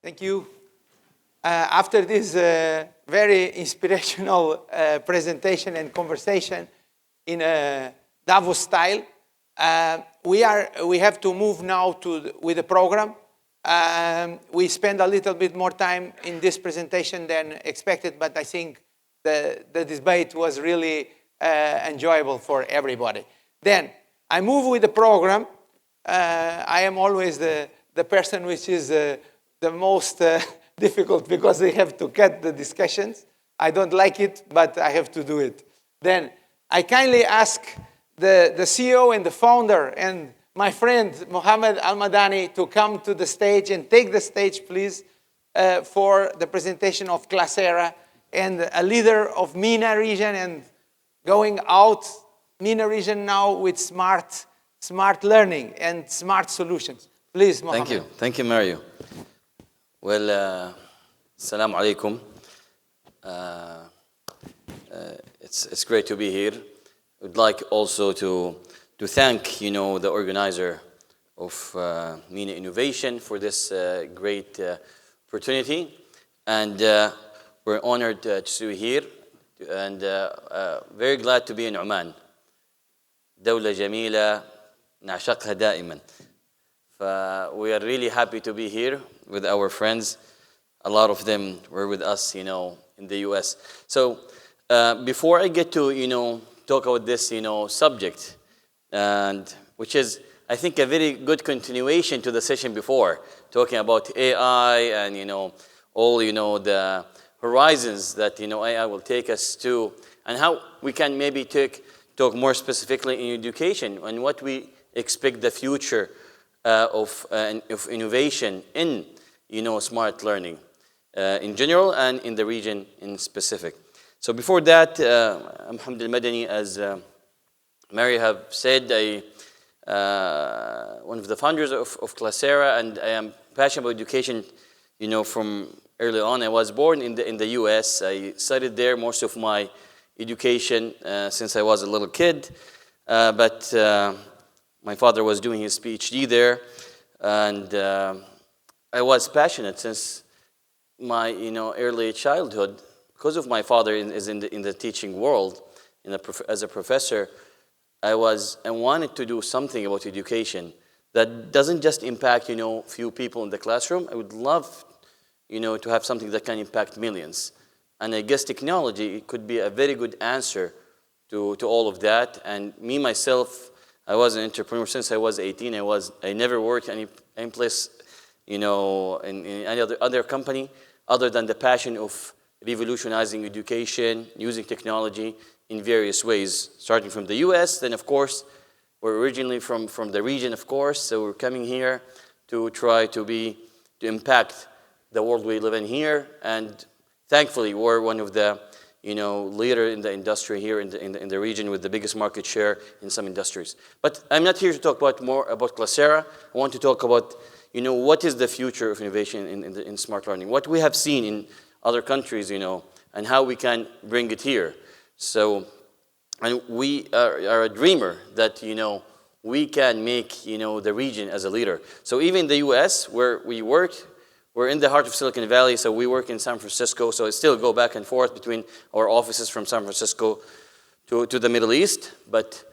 Thank you. After this very inspirational presentation and conversation in a Davos style, we have to move now with the program. We spend a little bit more time in this presentation than expected, but I think the debate was really enjoyable for everybody. Then I move with the program. I am always the person which is the most difficult because they have to cut the discussions. I don't like it, but I have to do it. Then I kindly ask the CEO and the founder and my friend Mohamed Almadani to come to the stage and take the stage, please, for the presentation of Classera and a leader of MENA region and going out MENA region now with smart learning and smart solutions. Please, Mohamed. Thank you, Mario. Well, assalamu alaikum. It's great to be here. Would like also to thank the organizer of MENA Innovation for this great opportunity, and we're honored to see you here, and very glad to be in Oman. دولة جميلة نعشقها دائما. We are really happy to be here with our friends. A lot of them were with us, in the US. So before I get to, talk about this, subject, and which is, I think, a very good continuation to the session before, talking about AI and, all, the horizons that, AI will take us to, and how we can maybe talk more specifically in education and what we expect the future of innovation in, smart learning in general and in the region in specific. So before that, Mohamed Almadani, as Mary have said, one of the founders of Classera, and I am passionate about education, from early on. I was born in the US. I studied there most of my education since I was a little kid, but my father was doing his PhD there, and I was passionate since my early childhood because of my father is in the teaching world, as a professor. I wanted to do something about education that doesn't just impact few people in the classroom. I would love to have something that can impact millions, and I guess technology could be a very good answer to all of that. And me myself, I was an entrepreneur since I was 18. I never worked any place, in any other company other than the passion of revolutionizing education, using technology in various ways, starting from the US. Then, of course, we're originally from the region, of course, so we're coming here to try to impact the world we live in here. And thankfully, we're one of the leader in the industry here in the region with the biggest market share in some industries. But I'm not here to talk more about Classera. I want to talk about what is the future of innovation in smart learning, what we have seen in other countries, and how we can bring it here. So, and we are a dreamer that we can make the region as a leader. So even in the US, where we work, we're in the heart of Silicon Valley, so we work in San Francisco, so I still go back and forth between our offices from San Francisco to the Middle East. But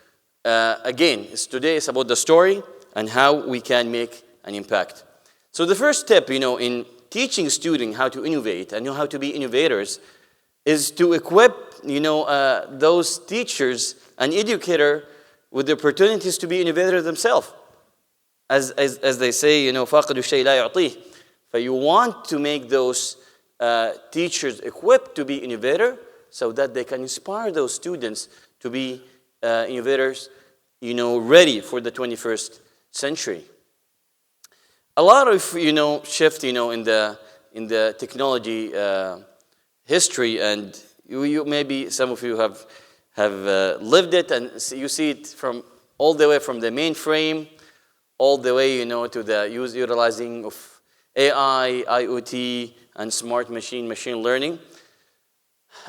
again, today is about the story and how we can make an impact. So the first step, in teaching students how to innovate and how to be innovators is to equip, those teachers and educators with the opportunities to be innovators themselves. As they say, فاقد الشيء لا يعطيه. But you want to make those teachers equipped to be innovator so that they can inspire those students to be innovators, ready for the 21st century. A lot of shift in the technology history, and you maybe some of you have lived it, and you see it from all the way from the mainframe, all the way to the utilizing of AI, IoT, and smart machine learning.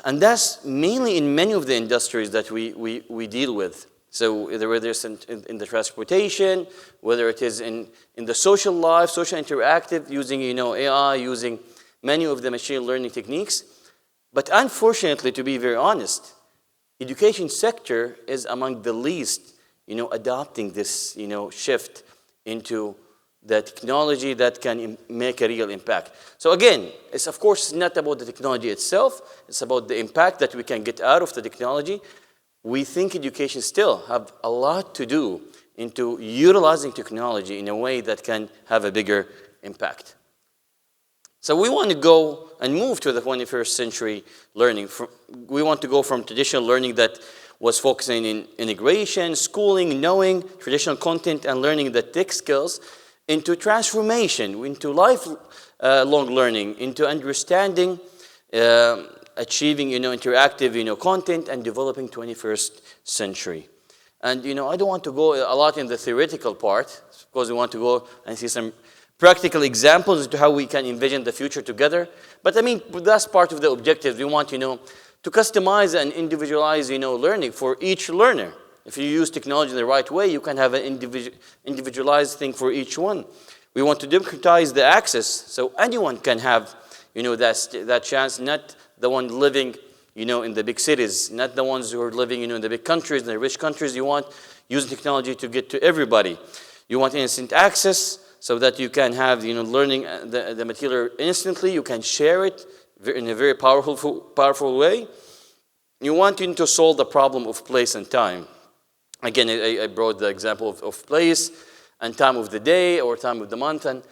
And that's mainly in many of the industries that we deal with. So whether it's in the transportation, whether it is in the social life, social interactive, using AI, using many of the machine learning techniques. But unfortunately, to be very honest, education sector is among the least adopting this shift into the technology that can make a real impact. So again, it's of course not about the technology itself, it's about the impact that we can get out of the technology. We think education still have a lot to do into utilizing technology in a way that can have a bigger impact. So we want to go and move to the 21st century learning. We want to go from traditional learning that was focusing in integration, schooling, knowing, traditional content, and learning the tech skills, into transformation, into lifelong learning, into understanding, achieving interactive content, and developing 21st century. And I don't want to go a lot in the theoretical part, because we want to go and see some practical examples to how we can envision the future together. But I mean, that's part of the objective. We want to customize and individualize learning for each learner. If you use technology in the right way, you can have an individualized thing for each one. We want to democratize the access so anyone can have that chance, not the one living in the big cities, not the ones who are living in the big countries, in the rich countries. You want using technology to get to everybody. You want instant access so that you can have learning the material instantly. You can share it in a very powerful way. You want to solve the problem of place and time. Again, I brought the example of place and time of the day or time of the month, and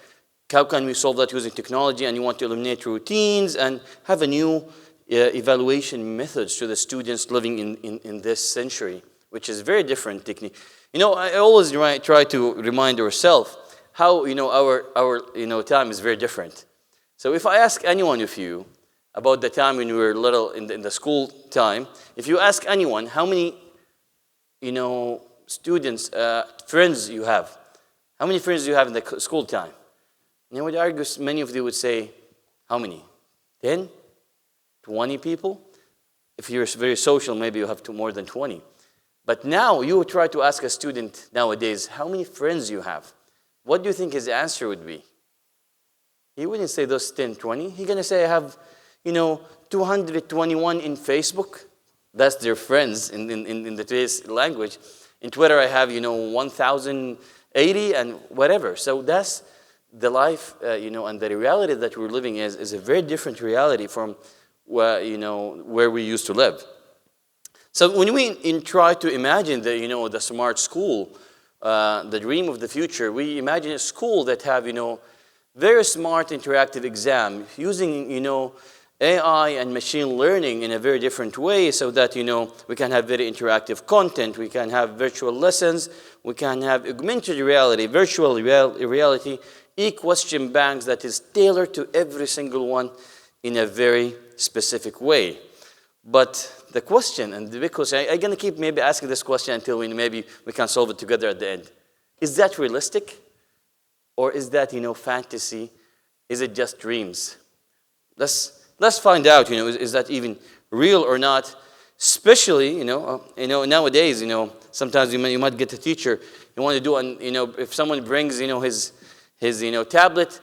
how can we solve that using technology? And you want to eliminate routines and have a new evaluation methods to the students living in this century, which is very different technique. I always try to remind ourselves how our time is very different. So if I ask any one of you about the time when we were little in the school time, if you ask anyone how many students, friends you have, how many friends do you have in the school time? And I would argue many of you would say, how many? 10? 20 people? If you're very social, maybe you have more than 20. But now you try to ask a student nowadays, how many friends you have? What do you think his answer would be? He wouldn't say those 10, 20. He's going to say, I have, 221 in Facebook. That's their friends in the today's language. In Twitter, I have, 1,080 and whatever. So that's the life, and the reality that we're living is a very different reality from where we used to live. So when we try to imagine the smart school, the dream of the future, we imagine a school that have, very smart interactive exam using, AI and machine learning in a very different way so that, we can have very interactive content, we can have virtual lessons, we can have augmented reality, virtual reality, e-question banks that is tailored to every single one in a very specific way. But the question, and the big question, I'm going to keep maybe asking this question until maybe we can solve it together at the end. Is that realistic? Or is that, fantasy? Is it just dreams? Let's find out, is that even real or not? Especially, nowadays, sometimes you might get a teacher, you want to do, if someone brings, his tablet,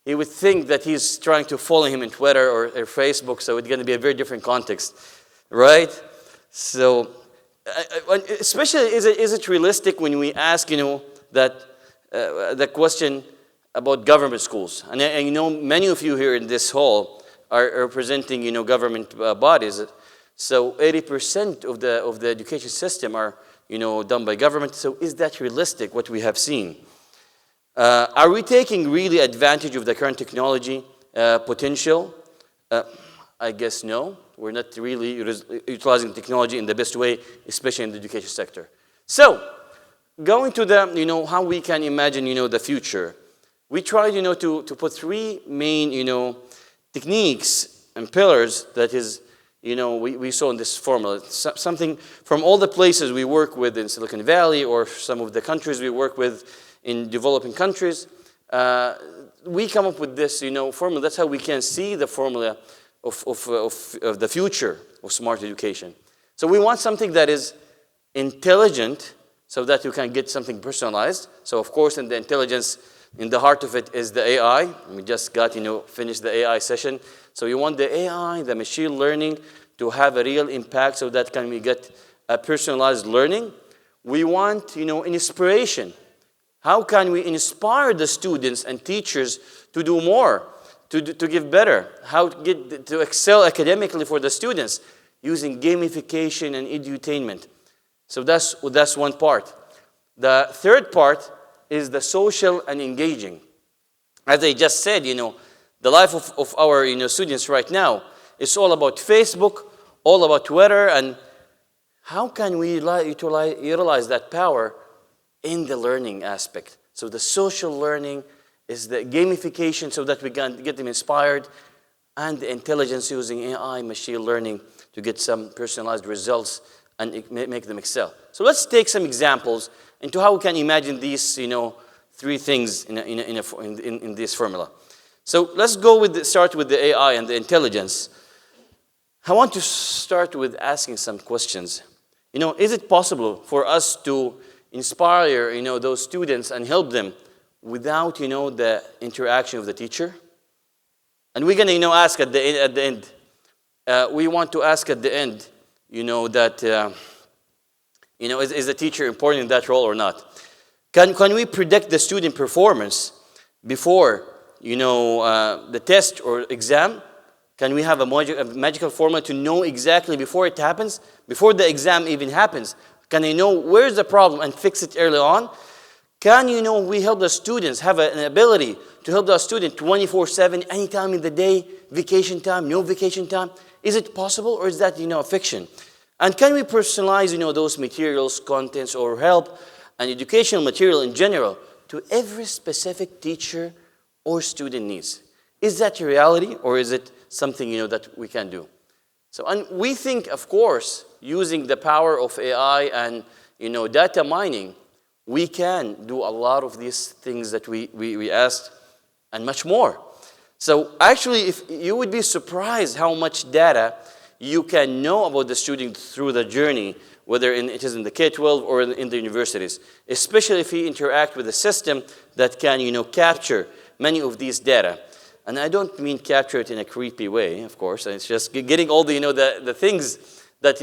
he would think that he's trying to follow him in Twitter or Facebook, so it's going to be a very different context, right? So, especially, is it realistic when we ask, that the question about government schools? And I know many of you here in this hall are representing, government bodies. So 80% of the education system are, done by government. So is that realistic, what we have seen? Are we taking really advantage of the current technology potential? I guess no. We're not really utilizing technology in the best way, especially in the education sector. So, going to the, how we can imagine, the future. We tried, to put three main, techniques and pillars that is, we saw in this formula. Something from all the places we work with in Silicon Valley or some of the countries we work with in developing countries, we come up with this, formula. That's how we can see the formula of the future of smart education. So we want something that is intelligent so that you can get something personalized. So of course, in the intelligence, in the heart of it is the AI. We just got, finished the AI session. So you want the AI, the machine learning, to have a real impact so that can we get a personalized learning. We want, inspiration. How can we inspire the students and teachers to do more, to give better? How to excel academically for the students using gamification and edutainment. So that's one part. The third part is the social and engaging. As I just said, the life of our students right now is all about Facebook, all about Twitter, and how can we utilize that power in the learning aspect? So the social learning is the gamification so that we can get them inspired, and the intelligence using AI, machine learning, to get some personalized results and make them excel. So let's take some examples into how we can imagine these, three things in this formula. So let's start with the AI and the intelligence. I want to start with asking some questions. Is it possible for us to inspire, those students and help them without, the interaction of the teacher? And we're going to, ask at the end. We want to ask at the end, that, is the teacher important in that role or not? Can we predict the student performance before, the test or exam? Can we have a magical formula to know exactly before it happens, before the exam even happens? Can I know where's the problem and fix it early on? Can we help the students have an ability to help the student 24/7, any time in the day, vacation time, no vacation time? Is it possible, or is that a fiction? And can we personalize those materials, contents, or help and educational material in general to every specific teacher or student needs? Is that a reality, or is it something that we can do? So, and we think, of course, using the power of AI and data mining, we can do a lot of these things that we asked and much more. So actually, if you would be surprised how much data you can know about the student through the journey, whether it is in the K-12 or in the universities, especially if you interact with a system that can capture many of these data. And I don't mean capture it in a creepy way, of course. It's just getting all the things that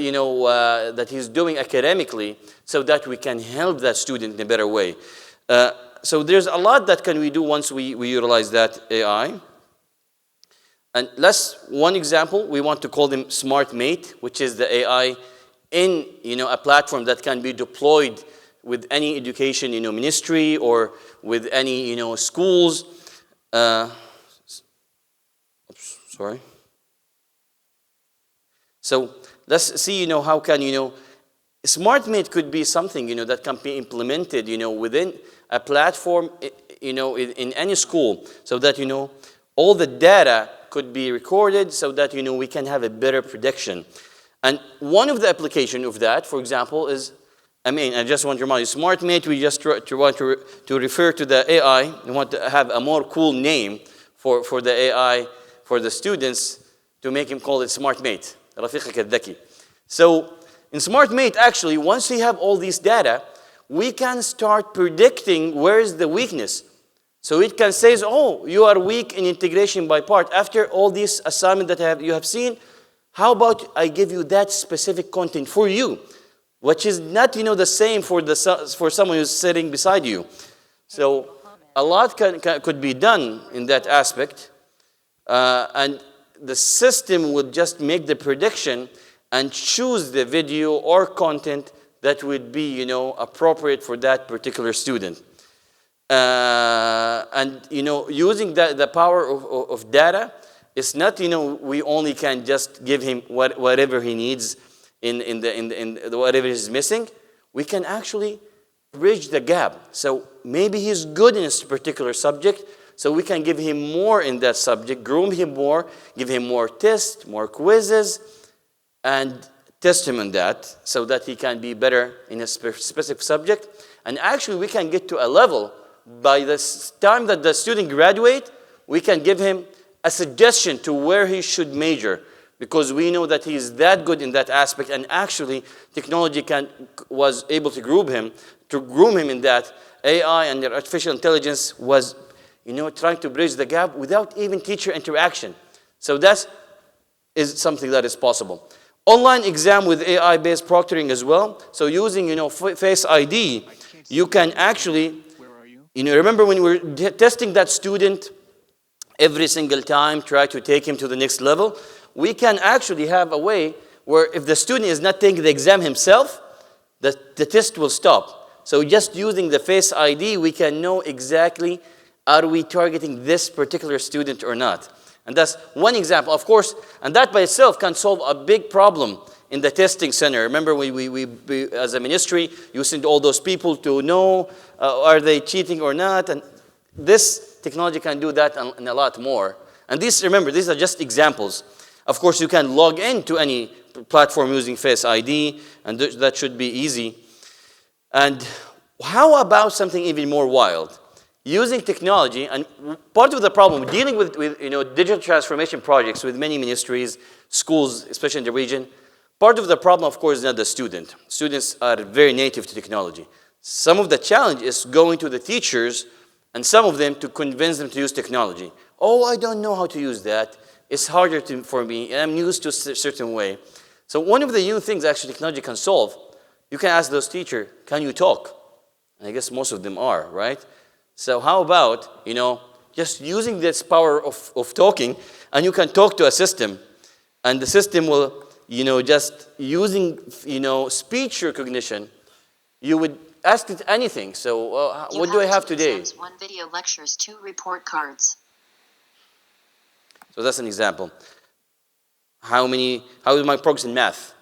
that he's doing academically, so that we can help that student in a better way. So there's a lot that can we do once we utilize that AI. And one example, we want to call them Smart Mate, which is the AI in a platform that can be deployed with any education ministry or with any schools. Sorry. So let's see how can Smart Mate could be something that can be implemented within a platform in any school, so that all the data could be recorded, so that we can have a better prediction. And one of the application of that, for example, is, I just want to remind you, Smart Mate, we just want to refer to the AI. We want to have a more cool name for the AI, for the students, to make him call it Smart Mate. رفيقك الذكي. So in Smart Mate, actually, once we have all these data, we can start predicting where is the weakness. So it can say, oh, you are weak in integration by part. After all these assignments that you have seen, how about I give you that specific content for you, which is not the same for someone who's sitting beside you. So a lot could be done in that aspect, and the system would just make the prediction and choose the video or content that would be appropriate for that particular student. And using the power of data, it's not we only can just give him whatever he needs in whatever he's missing. We can actually bridge the gap. So maybe he's good in this particular subject, so we can give him more in that subject, groom him more, give him more tests, more quizzes, and test him on that, so that he can be better in a specific subject. And actually, we can get to a level, by the time that the student graduates, we can give him a suggestion to where he should major. because we know that he's that good in that aspect, and actually technology was able to groom him in that. AI and artificial intelligence was, trying to bridge the gap without even teacher interaction. So that is something that is possible. Online exam with AI-based proctoring as well. So using, Face ID, you can actually, remember when we were testing that student every single time, try to take him to the next level? We can actually have a way where if the student is not taking the exam himself, the test will stop. So just using the Face ID, we can know exactly, are we targeting this particular student or not? And that's one example, of course, and that by itself can solve a big problem in the testing center. Remember, we as a ministry, you send all those people to know, are they cheating or not? And this technology can do that and a lot more. And remember, these are just examples. Of course, you can log into any platform using Face ID, and that should be easy. And how about something even more wild? Using technology, and part of the problem, dealing with digital transformation projects with many ministries, schools, especially in the region, part of the problem, of course, is not the student. Students are very native to technology. Some of the challenge is going to the teachers, and some of them to convince them to use technology. Oh, I don't know how to use that. It's harder for me, and I'm used to a certain way. So one of the new things actually technology can solve, you can ask those teachers, can you talk? And I guess most of them are, right? So how about, just using this power of talking, and you can talk to a system, and the system will, just using, speech recognition, you would ask it anything. So what do I have today? Exams, 1 video lectures, 2 report cards. So that's an example. How is my progress in math?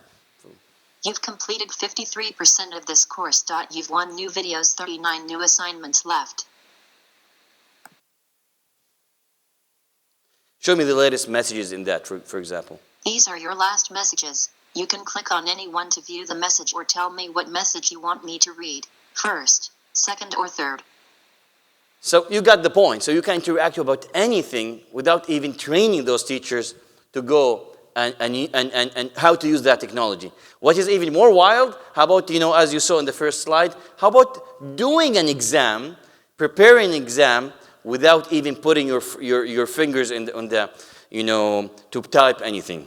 You've completed 53% of this course. You've 1 new videos, 39 new assignments left. Show me the latest messages in that, for example. These are your last messages. You can click on any one to view the message or tell me what message you want me to read, first, second, or third. So you got the point. So you can interact about anything without even training those teachers to go and how to use that technology. What is even more wild, how about, as you saw in the first slide, how about doing an exam, preparing an exam, without even putting your fingers on the to type anything.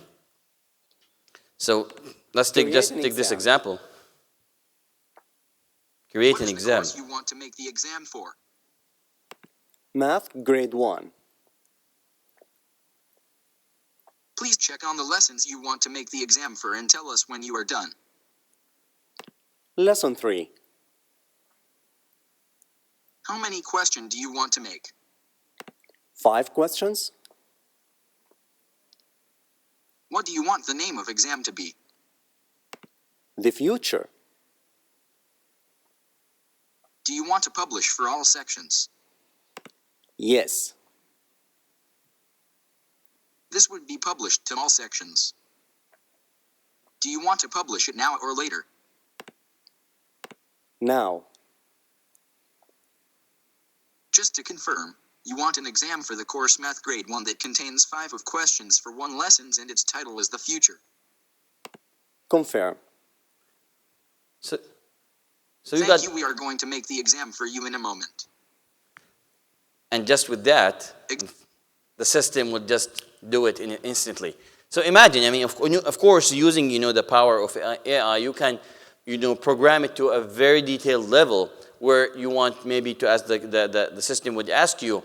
So let's take this example. Create an exam. What is the course you want to make the exam for? Math, grade 1. Please check on the lessons you want to make the exam for and tell us when you are done. Lesson 3. How many questions do you want to make? 5 questions. What do you want the name of exam to be? The future. Do you want to publish for all sections? Yes. This would be published to all sections. Do you want to publish it now or later? Now. Just to confirm, you want an exam for the course Math Grade 1 that contains 5 of questions for 1 lessons and its title is The Future. Confirm. So Thank you, we are going to make the exam for you in a moment. And just with that, the system would just do it instantly. So imagine, of course, using, the power of AI, you can, program it to a very detailed level where you want maybe to ask the system would ask you,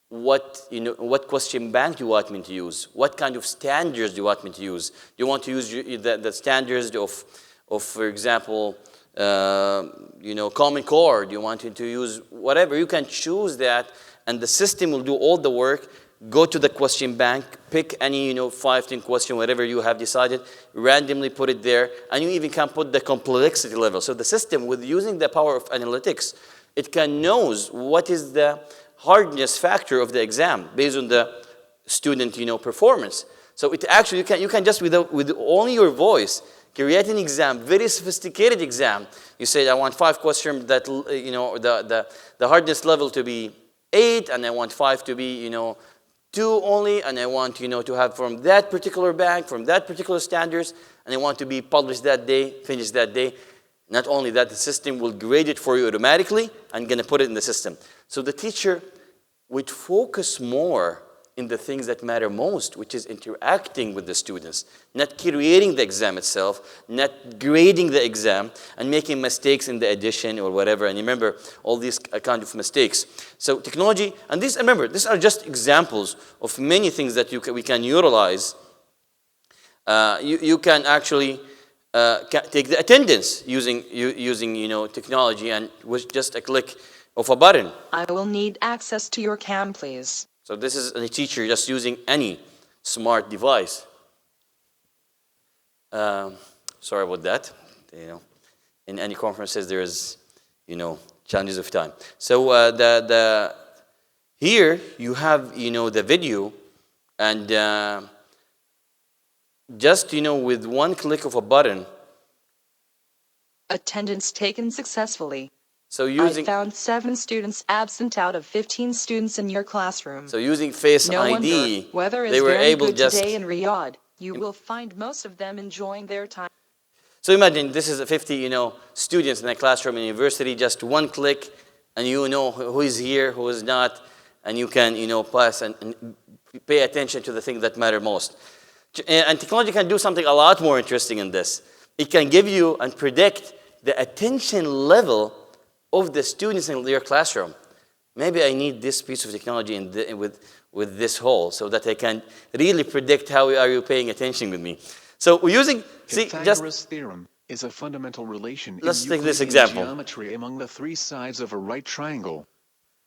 what question bank do you want me to use? What kind of standards do you want me to use? Do you want to use the standards of, for example, Common Core? Do you want to use whatever? You can choose that, and the system will do all the work. Go to the question bank, pick any 5, 10 question, whatever you have decided, randomly put it there, and you even can put the complexity level. So the system, with using the power of analytics, it can knows what is the hardness factor of the exam based on the student performance. So it actually you can just with only your voice create an exam, very sophisticated exam. You say, I want 5 questions that the hardness level to be 8, and I want 5 to be two only, and I want, to have from that particular bank, from that particular standards, and I want to be published that day, finished that day. Not only that, the system will grade it for you automatically and going to put it in the system. So the teacher would focus more in the things that matter most, which is interacting with the students, not creating the exam itself, not grading the exam, and making mistakes in the addition or whatever. And remember, all these kind of mistakes. So technology, and remember, these are just examples of many things that we can utilize. You can actually take the attendance using technology, and with just a click of a button. I will need access to your cam, please. So this is a teacher just using any smart device. Sorry about that. In any conferences there is, challenges of time. So here you have, the video, and just, with one click of a button. Attendance taken successfully. So I found 7 students absent out of 15 students in your classroom. So using Face No ID, wonder. Weather is they were very able good just. today in Riyadh. You will find most of them enjoying their time. So imagine this is 50, students in a classroom in a university, just one click, and you know who is here, who is not, and you can, pass and pay attention to the things that matter most. And technology can do something a lot more interesting in this. It can give you and predict the attention level of the students in your classroom. Maybe I need this piece of technology with this whole, so that I can really predict how are you paying attention with me. So we're using, Pythagoras' theorem is a fundamental relation let's in take this Euclidean example. geometry among the 3 sides of a right triangle.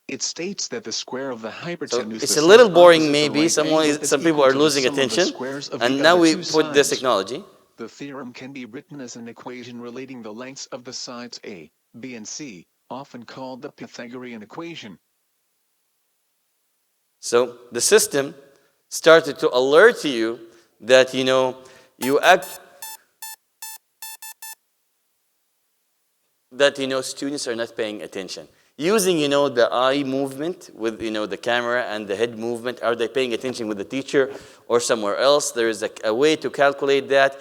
It states that the square of the So hypotenuse. it's the a little side boring opposite the maybe, right some angle is people equal are to the losing sum of the attention, squares of and the now other we 2 put this sides. technology. The theorem can be written as an equation relating the lengths of the sides A, B and C, often called the Pythagorean equation. So the system started to alert you that, students are not paying attention. Using, the eye movement with, the camera and the head movement, are they paying attention with the teacher or somewhere else? There is a way to calculate that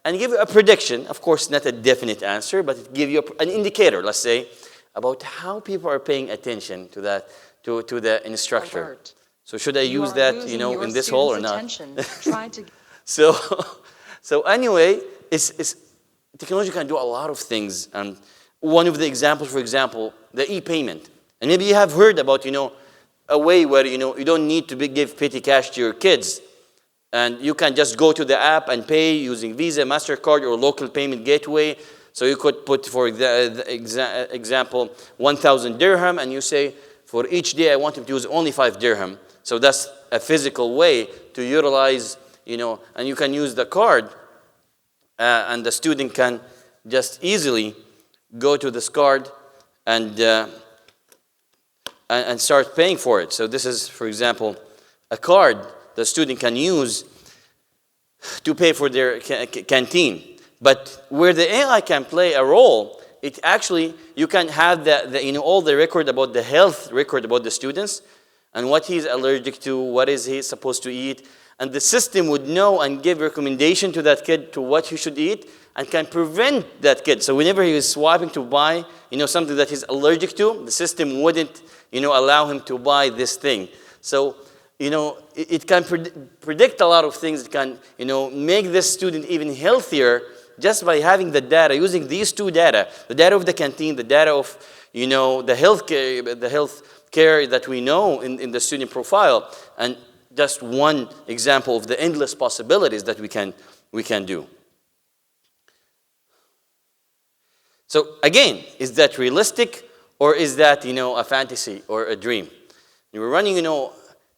and give you a prediction. Of course, not a definite answer, but it gives you an indicator, let's say, about how people are paying attention to that, to the instructor. Alert. So should I You use are that, losing in this your hole or students' not? attention. Try to... So anyway, technology can do a lot of things. And one of the examples, for example, the e-payment. And maybe you have heard about, a way where, you don't need to give petty cash to your kids. And you can just go to the app and pay using Visa, MasterCard, or local payment gateway. So you could put, for example, 1,000 dirham, and you say, for each day I want him to use only 5 dirham. So that's a physical way to utilize, and you can use the card, and the student can just easily go to this card and start paying for it. So this is, for example, a card the student can use to pay for their canteen. But where the AI can play a role, it actually, you can have all the record about the health record about the students and what he's allergic to, what is he supposed to eat. And the system would know and give recommendation to that kid to what he should eat and can prevent that kid. So whenever he is swiping to buy, something that he's allergic to, the system wouldn't, allow him to buy this thing. So, it can predict a lot of things. It can, make this student even healthier just by having the data, using these 2 data, the data of the canteen, the data of, the health care that we know in the student profile, and just one example of the endless possibilities that we can do. So again, is that realistic, or is that, a fantasy or a dream? And we're running,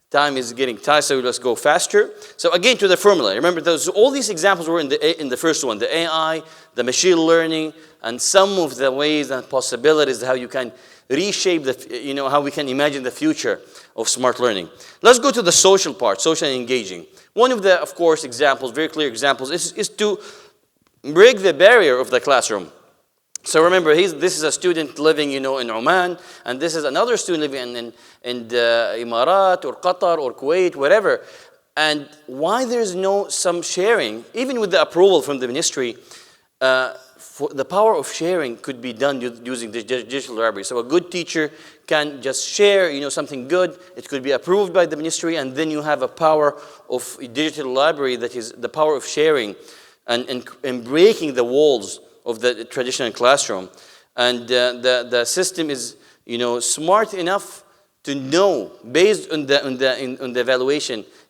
time is getting tight, so let's go faster. So again, to the formula. Remember, all these examples were in the first one, the AI, the machine learning, and some of the ways and possibilities how you can reshape how we can imagine the future of smart learning. Let's go to the social part, social and engaging. One of the, of course, examples, very clear examples, is to break the barrier of the classroom. So remember, this is a student living, in Oman, and this is another student living in the Emirat or Qatar or Kuwait, wherever. And why there's some sharing, even with the approval from the ministry, for the power of sharing could be done using the digital library. So a good teacher can just share, something good. It could be approved by the ministry, and then you have a power of a digital library that is the power of sharing and breaking the walls of the traditional classroom. And the system is, smart enough to know, based on the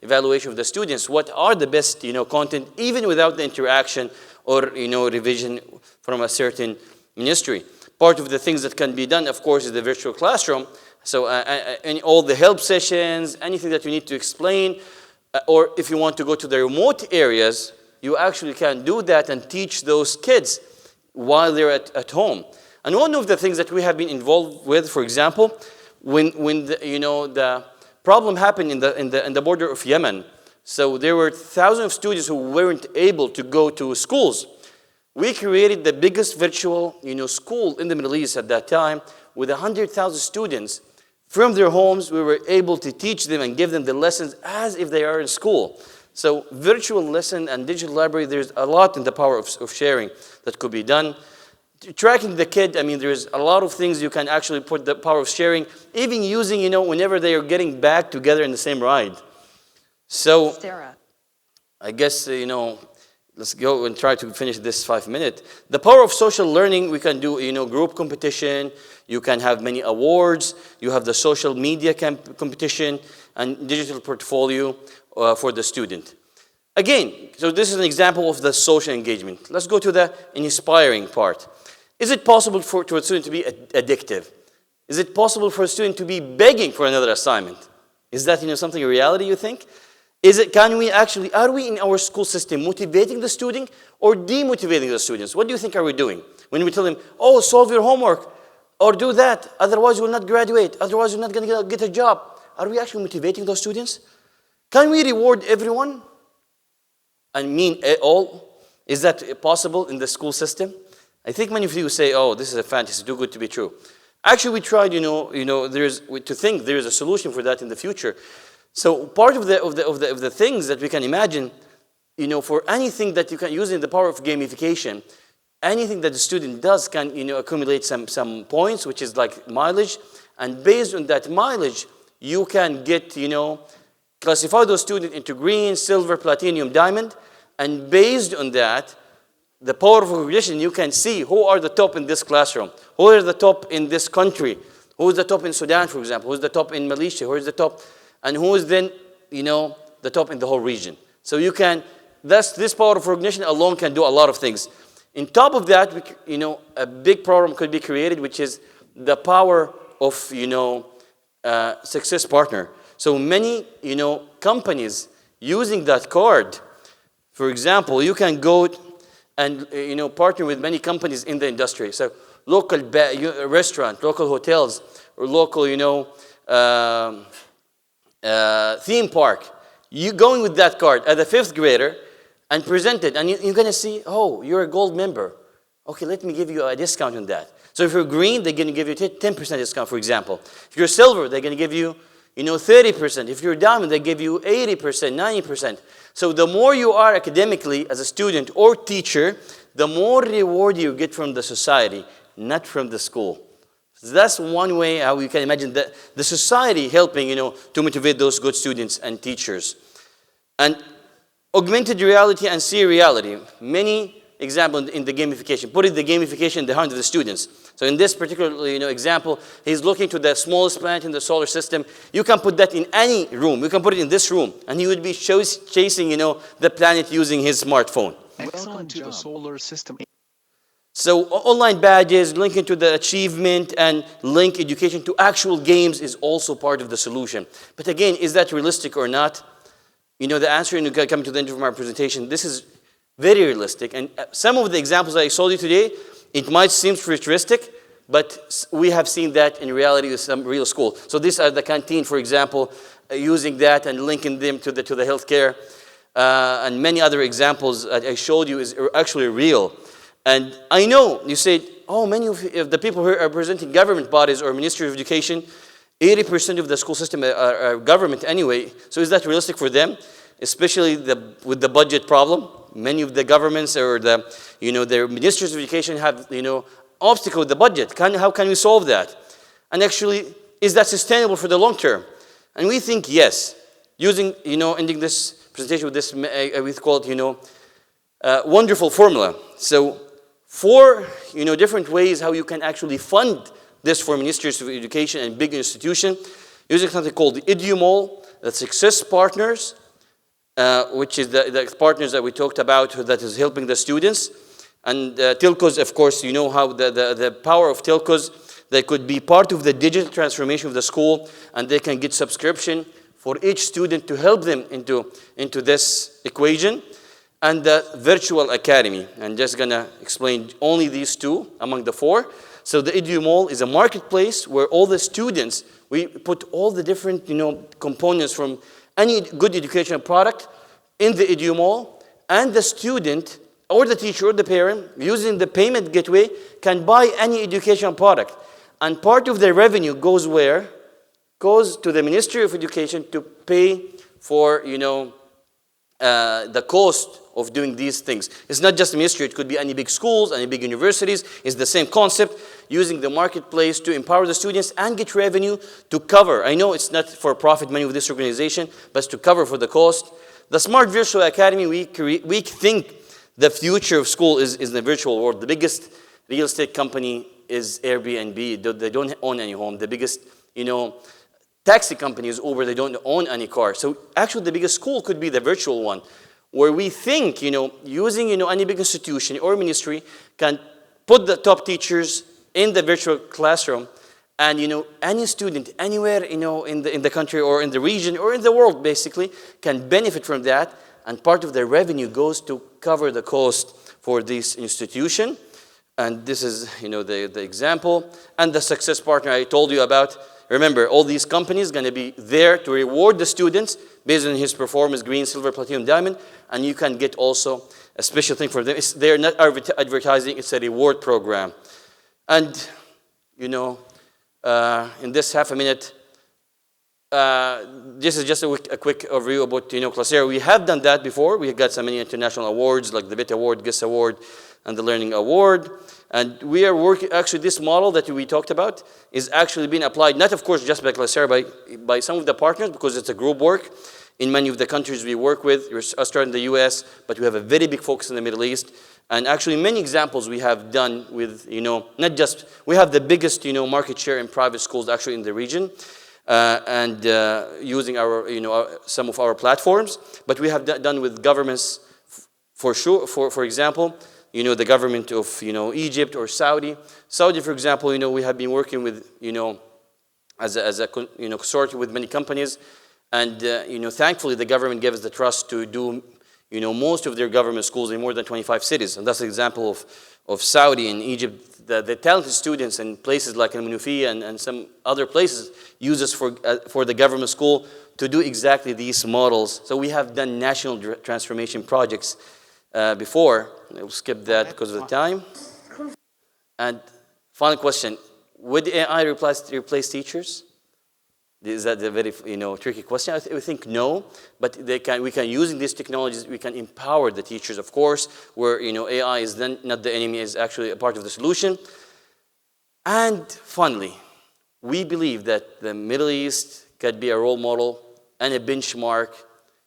evaluation of the students, what are the best, content, even without the interaction or, revision from a certain ministry. Part of the things that can be done, of course, is the virtual classroom. So and all the help sessions, anything that you need to explain, or if you want to go to the remote areas, you actually can do that and teach those kids while they're at home. And one of the things that we have been involved with, for example, when the problem happened in the border of Yemen, so there were thousands of students who weren't able to go to schools. We created the biggest virtual school in the Middle East at that time with 100,000 students. From their homes, we were able to teach them and give them the lessons as if they are in school. So virtual lesson and digital library, there's a lot in the power of sharing that could be done. Tracking the kid, there's a lot of things you can actually put the power of sharing, even using, whenever they are getting back together in the same ride. So Sarah. I guess, let's go and try to finish this 5 minutes. The power of social learning, we can do, group competition. You can have many awards. You have the social media competition and digital portfolio for the student. Again, so this is an example of the social engagement. Let's go to the inspiring part. Is it possible to a student to be addictive? Is it possible for a student to be begging for another assignment? Is that, something a reality, you think? Are we in our school system motivating the student or demotivating the students? What do you think are we doing? When we tell them, oh, solve your homework, or do that, otherwise you will not graduate, otherwise you're not going to get a job. Are we actually motivating those students? Can we reward everyone? All? Is that possible in the school system? I think many of you say, oh, this is a fantasy, too good to be true. Actually, we tried, to think there is a solution for that in the future. So part of the things that we can imagine, for anything that you can use in the power of gamification, anything that the student does can, accumulate some points, which is like mileage. And based on that mileage, you can get, classify those students into green, silver, platinum, diamond. And based on that, the power of recognition, you can see who are the top in this classroom, who are the top in this country, who is the top in Sudan, for example, who is the top in Malaysia, who is the top, and who is then, the top in the whole region. So you can, this power of recognition alone can do a lot of things. On top of that, a big program could be created, which is the power of, success partner. So many, companies using that card. For example, you can go and partner with many companies in the industry. So local restaurant, local hotels, or local theme park. You going with that card as a 5th grader and present it, and you're going to see, oh, you're a gold member. Okay, let me give you a discount on that. So if you're green, they're going to give you 10% discount, for example. If you're silver, they're going to give you 30%. If you're diamond, they give you 80%, 90%. So the more you are academically as a student or teacher, the more reward you get from the society, not from the school. So that's one way how you can imagine the society helping, to motivate those good students and teachers. And augmented reality and seriality. Many examples in the gamification. Putting the gamification in the hands of the students. So in this particular example, he's looking to the smallest planet in the solar system. You can put that in any room. You can put it in this room, and he would be chasing the planet using his smartphone. Welcome to the solar system. So online badges, linking to the achievement, and link education to actual games is also part of the solution. But again, is that realistic or not? The answer, coming to the end of my presentation, this is very realistic. And some of the examples I showed you today, it might seem futuristic, but we have seen that in reality with some real school. So these are the canteen, for example, using that and linking them to the healthcare. And many other examples that I showed you is actually real. And I know you said, oh, many of the people who are representing government bodies or Ministry of Education, 80% of the school system are government anyway. So is that realistic for them? Especially with the budget problem. Many of the governments or their ministries of education have, obstacle with the budget. How can we solve that? And actually, is that sustainable for the long term? And we think yes. Using, ending this presentation with this, we call it, wonderful formula. So 4, different ways how you can actually fund this for ministries of education and big institutions, using something called the EduMall, the Success Partners, which is the partners that we talked about that is helping the students. And telcos, of course, how the power of telcos, they could be part of the digital transformation of the school, and they can get subscription for each student to help them into this equation. And the virtual academy. I'm just going to explain only these 2 among the 4. So the EduMall is a marketplace where all the students, we put all the different components from any good educational product in the EduMall, and the student or the teacher or the parent using the payment gateway can buy any educational product. And part of their revenue goes where? Goes to the Ministry of Education to pay for the cost of doing these things. It's not just the ministry, it could be any big schools, any big universities. It's the same concept, using the marketplace to empower the students and get revenue to cover. I know it's not for profit money of this organization, but it's to cover for the cost. The Smart Virtual Academy, we think the future of school is in the virtual world. The biggest real estate company is Airbnb. They don't own any home. The biggest, taxi company is Uber. They don't own any car. So actually the biggest school could be the virtual one, where we think, using, any big institution or ministry can put the top teachers in the virtual classroom, and, any student anywhere, in the country or in the region or in the world, basically, can benefit from that, and part of their revenue goes to cover the cost for this institution. And this is, the example. And the success partner I told you about. Remember, all these companies going to be there to reward the students based on his performance, green, silver, platinum, diamond. And you can get also a special thing for them. They're not advertising, it's a reward program. And, in this half a minute, this is just a quick overview about, Classera. We have done that before. We got so many international awards, like the BIT Award, GIS Award, and the Learning Award. And we are working, actually this model that we talked about is actually being applied, not of course just by Classera, by some of the partners, because it's a group work in many of the countries we work with. We're starting in the US, but we have a very big focus in the Middle East. And actually many examples we have done with, not just, we have the biggest, market share in private schools actually in the region. And using our, some of our platforms, but we have done with governments for sure, for example, the government of, Egypt or Saudi. Saudi, for example, we have been working with, as a consortium with many companies. And, thankfully, the government gave us the trust to do, most of their government schools in more than 25 cities. And that's an example of Saudi and Egypt. The talented students in places like Al-Manufiyya and some other places use us for the government school to do exactly these models. So we have done national transformation projects before. We'll skip that because of the time. And final question, would AI replace teachers? Is that a very tricky question? I think no, but we can using these technologies, we can empower the teachers, of course, where AI is then not the enemy, is actually a part of the solution. And finally, we believe that the Middle East could be a role model and a benchmark,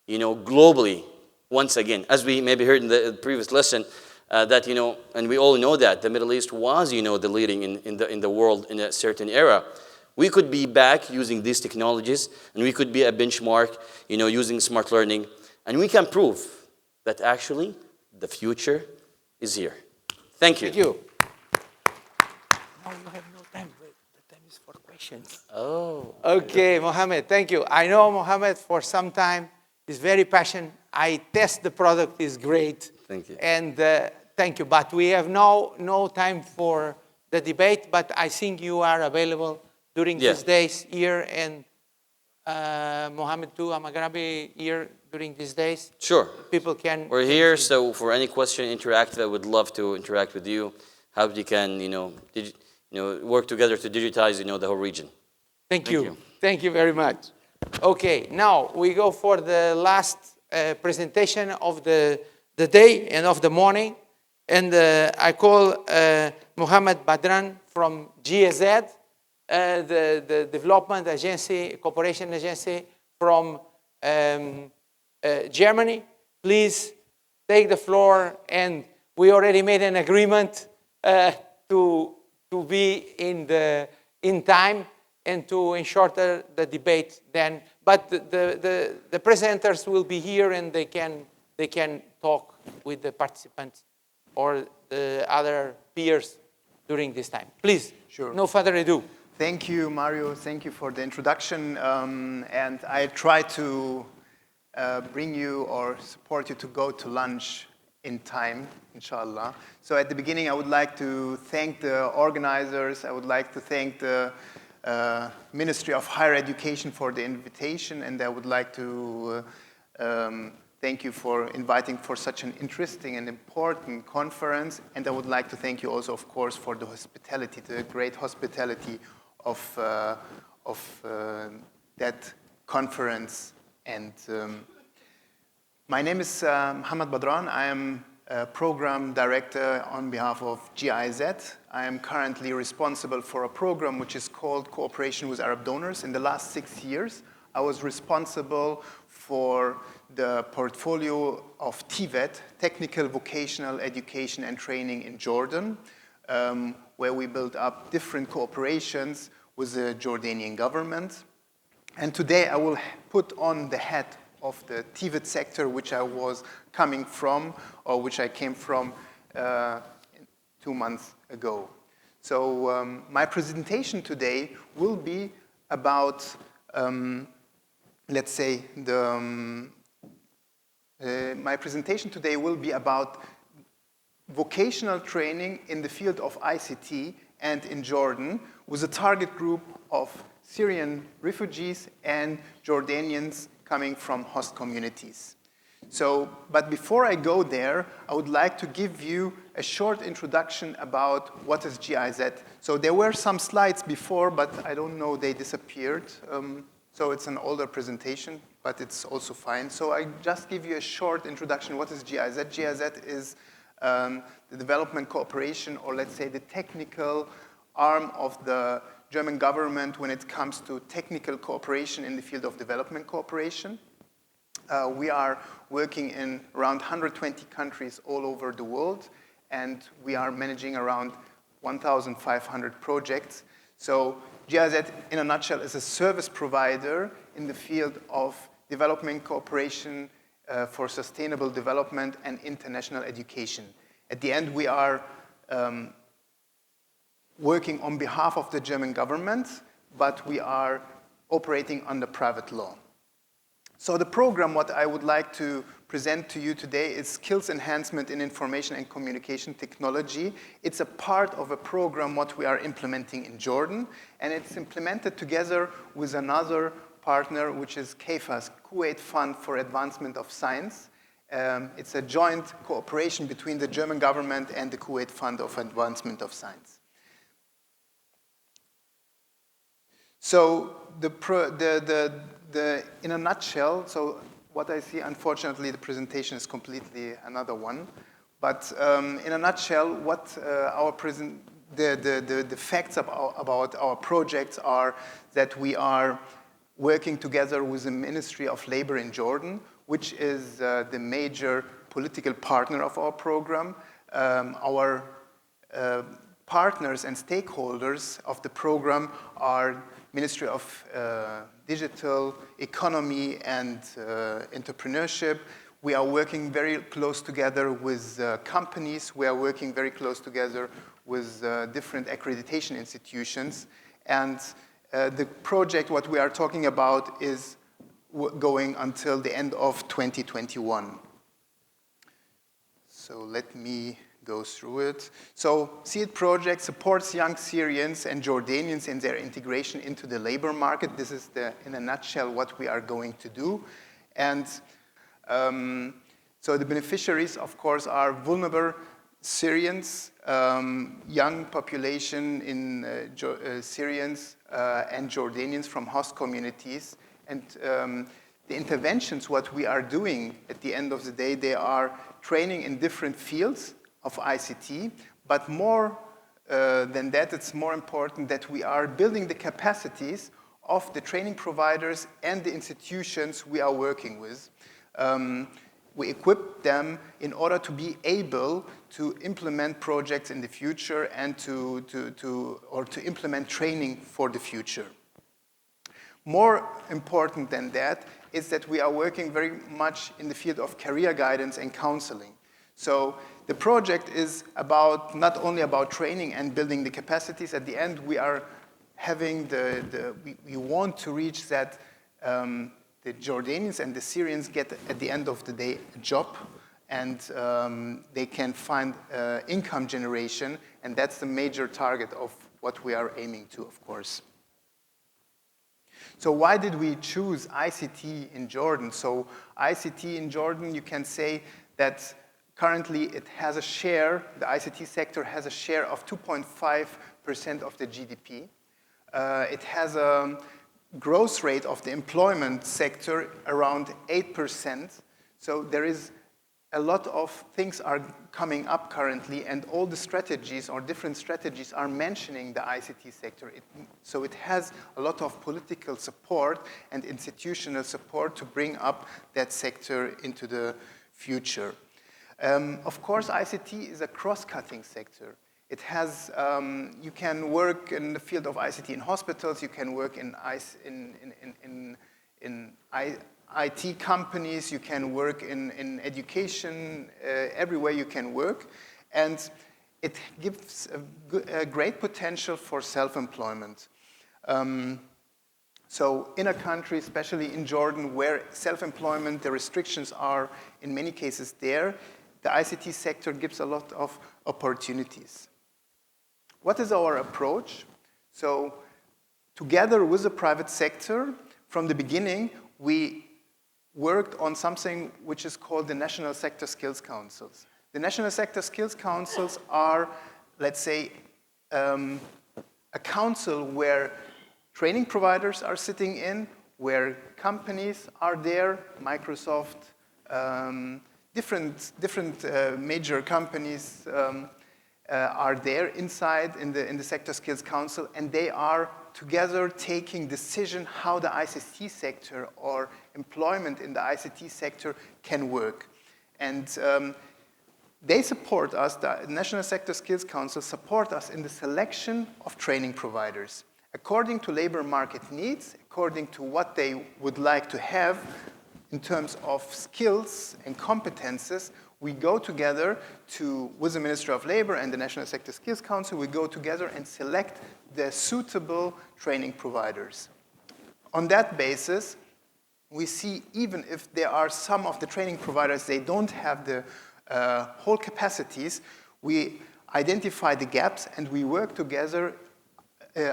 globally. Once again, as we maybe heard in the previous lesson, that and we all know that the Middle East was the leading in the world in a certain era. We could be back using these technologies, and we could be a benchmark, using smart learning, and we can prove that actually the future is here. Thank you. Thank you. Now you have no time. Wait, the time is for questions. Oh. Okay, Mohamed, thank you. I know Mohamed for some time. He's very passionate. I test the product is great. Thank you. And thank you. But we have no time for the debate. But I think you are available during these days here, and Mohamed too, Amagrabi here during these days. Sure. People can. We're here, so for any question interactive, I would love to interact with you. how they can, work together to digitize, the whole region. Thank you. Thank you very much. Okay, now we go for the last presentation of the day and of the morning. And I call Mohamed Badran from GIZ, the development agency, cooperation agency from Germany. Please take the floor, and we already made an agreement to be in time and to ensure the debate then. But the presenters will be here, and they can talk with the participants or the other peers during this time. Please, Sure. No further ado. Thank you, Mario. Thank you for the introduction. And I try to bring you or support you to go to lunch in time, inshallah. So at the beginning, I would like to thank the organizers. I would like to thank the Ministry of Higher Education for the invitation, and I would like to thank you for inviting for such an interesting and important conference. And I would like to thank you also, of course, for the hospitality, the great hospitality of that conference. And my name is Mohamed Badran. I am a program director on behalf of GIZ. I am currently responsible for a program which is called Cooperation with Arab Donors. In the last 6 years, I was responsible for the portfolio of TVET, Technical Vocational Education and Training in Jordan, where we built up different cooperations with the Jordanian government. And today I will put on the hat of the TVET sector, which I was coming from, or which I came from 2 months ago. So my presentation today will be about, let's say, my presentation today will be about vocational training in the field of ICT and in Jordan, with a target group of Syrian refugees and Jordanians coming from host communities. So, but before I go there, I would like to give you a short introduction about what is GIZ. So there were some slides before, but I don't know, they disappeared. So it's an older presentation, but it's also fine. So I just give you a short introduction. What is GIZ? GIZ is the development cooperation, or let's say the technical arm of the German government when it comes to technical cooperation in the field of development cooperation. We are working in around 120 countries all over the world, and we are managing around 1,500 projects. So GIZ, in a nutshell, is a service provider in the field of development cooperation for sustainable development and international education. At the end, we are working on behalf of the German government, but we are operating under private law. So the program, what I would like to present to you today is Skills Enhancement in Information and Communication Technology. It's a part of a program what we are implementing in Jordan, and it's implemented together with another partner, which is KFAS, Kuwait Fund for Advancement of Science. It's a joint cooperation between the German government and the Kuwait Fund of Advancement of Science. So in a nutshell, so what I see, unfortunately, the presentation is completely another one. But in a nutshell, what the facts about our projects are that we are working together with the Ministry of Labor in Jordan, which is the major political partner of our program. Our partners and stakeholders of the program are Ministry of Digital Economy and Entrepreneurship. We are working very close together with companies. We are working very close together with different accreditation institutions. And the project, what we are talking about, is going until the end of 2021. So let me go through it. So SEED project supports young Syrians and Jordanians in their integration into the labor market. This is, in a nutshell, what we are going to do. And so the beneficiaries, of course, are vulnerable Syrians, young population in Syrians and Jordanians from host communities. And the interventions, what we are doing at the end of the day, they are training in different fields of ICT, but more than that, it's more important that we are building the capacities of the training providers and the institutions we are working with. We equip them in order to be able to implement projects in the future and to implement training for the future. More important than that is that we are working very much in the field of career guidance and counseling. So the project is about not only about training and building the capacities. At the end, we are having we want to reach that the Jordanians and the Syrians get, at the end of the day, a job, and they can find income generation, and that's the major target of what we are aiming to, of course. So why did we choose ICT in Jordan? So ICT in Jordan, you can say that currently it has a share, the ICT sector has a share of 2.5% of the GDP. It has a growth rate of the employment sector around 8%. So there is a lot of things are coming up currently, and all the strategies or different strategies are mentioning the ICT sector. So it has a lot of political support and institutional support to bring up that sector into the future. Of course, ICT is a cross-cutting sector. It has, you can work in the field of ICT in hospitals, you can work in IT companies, you can work in education, everywhere you can work. And it gives a great potential for self-employment. So in a country, especially in Jordan, where self-employment, the restrictions are in many cases there, the ICT sector gives a lot of opportunities. What is our approach? So together with the private sector, from the beginning, we worked on something which is called the National Sector Skills Councils. The National Sector Skills Councils are, let's say, a council where training providers are sitting in, where companies are there, Microsoft, different major companies are there inside in the Sector Skills Council, and they are together taking decision how the ICT sector or employment in the ICT sector can work. And they support us, the National Sector Skills Council support us in the selection of training providers. According to labor market needs, according to what they would like to have in terms of skills and competences, we go together with the Ministry of Labor and the National Sector Skills Council, we go together and select the suitable training providers. On that basis, we see even if there are some of the training providers, they don't have the whole capacities, we identify the gaps and we work together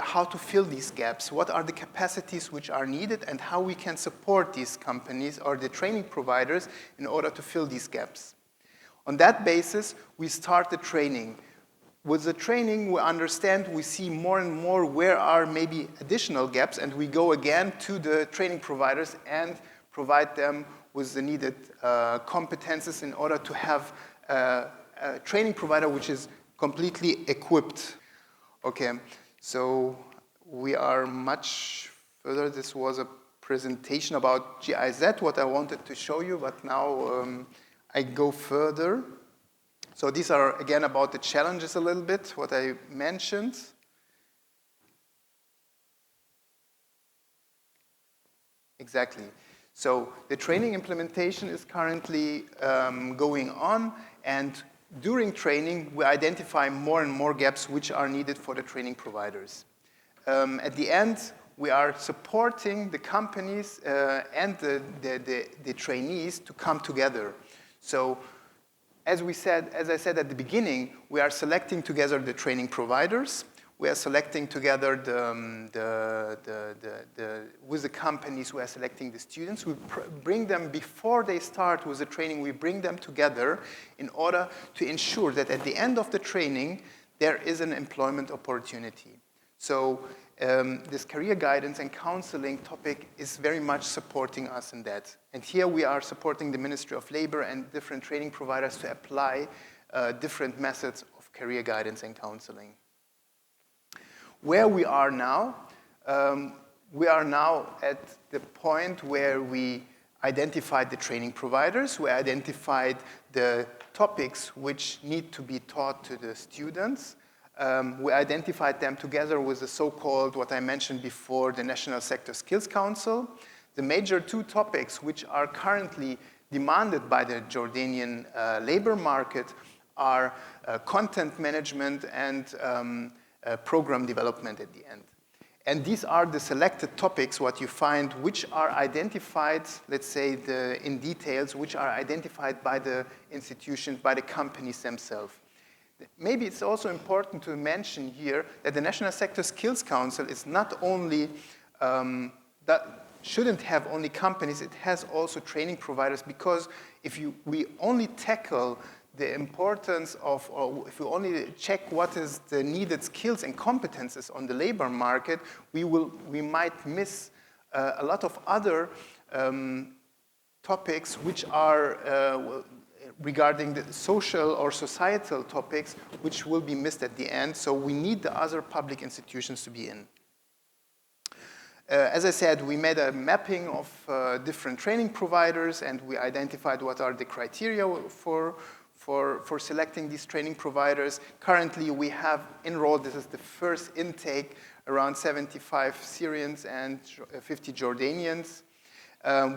how to fill these gaps, what are the capacities which are needed, and how we can support these companies or the training providers in order to fill these gaps. On that basis, we start the training. With the training, we understand, we see more and more where are maybe additional gaps, and we go again to the training providers and provide them with the needed competences in order to have a training provider which is completely equipped. Okay, so we are much further. This was a presentation about GIZ, what I wanted to show you, but now I go further. So these are, again, about the challenges a little bit, what I mentioned. Exactly. So the training implementation is currently going on, and during training, we identify more and more gaps which are needed for the training providers. At the end, we are supporting the companies and the trainees to come together. So, as I said at the beginning, we are selecting together the training providers. we are selecting together with the companies, we are selecting the students. We bring them, before they start with the training, we bring them together in order to ensure that at the end of the training, there is an employment opportunity. So this career guidance and counseling topic is very much supporting us in that. And here we are supporting the Ministry of Labor and different training providers to apply different methods of career guidance and counseling. Where we are now at the point where we identified the training providers, we identified the topics which need to be taught to the students. We identified them together with the so-called, what I mentioned before, the National Sector Skills Council. The major two topics which are currently demanded by the Jordanian labor market are content management and program development at the end. And these are the selected topics, what you find, which are identified, let's say, in details, which are identified by the institutions, by the companies themselves. Maybe it's also important to mention here that the National Sector Skills Council is not only, that shouldn't have only companies, it has also training providers, because if we only tackle the importance of, or if we only check what is the needed skills and competences on the labor market, we might miss a lot of other topics which are regarding the social or societal topics, which will be missed at the end. So we need the other public institutions to be in. As I said, we made a mapping of different training providers, and we identified what are the criteria for selecting these training providers. Currently, we have enrolled, this is the first intake, around 75 Syrians and 50 Jordanians.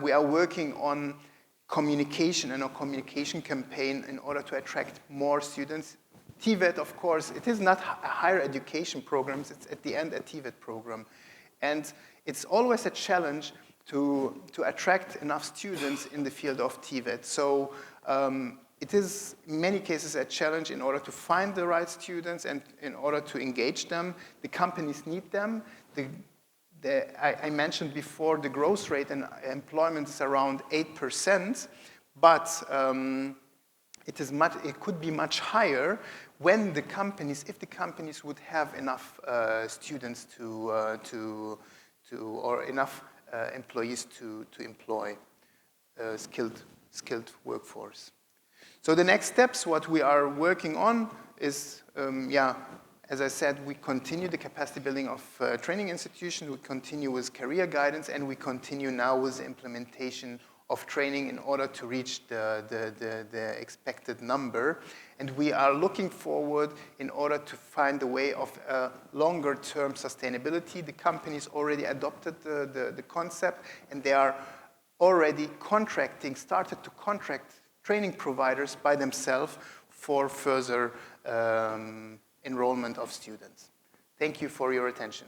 We are working on communication and a communication campaign in order to attract more students. TVET, of course, it is not a higher education program, it's at the end a TVET program. And it's always a challenge to attract enough students in the field of TVET. So it is in many cases a challenge in order to find the right students and in order to engage them. The companies need them. I mentioned before the growth rate in employment is around 8%, but it could be much higher when the companies, if the companies would have enough students or enough employees to employ skilled workforce. So the next steps, what we are working on is, as I said, we continue the capacity building of training institutions, we continue with career guidance, and we continue now with the implementation of training in order to reach the expected number. And we are looking forward in order to find a way of longer-term sustainability. The companies already adopted the concept, and they are already started to contract training providers by themselves for further enrollment of students. Thank you for your attention.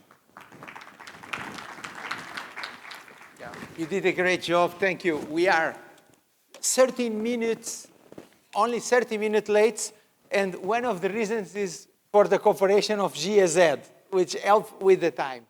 Yeah. You did a great job. Thank you. We are 13 minutes, only 30 minutes late, and one of the reasons is for the cooperation of GIZ, which helped with the time.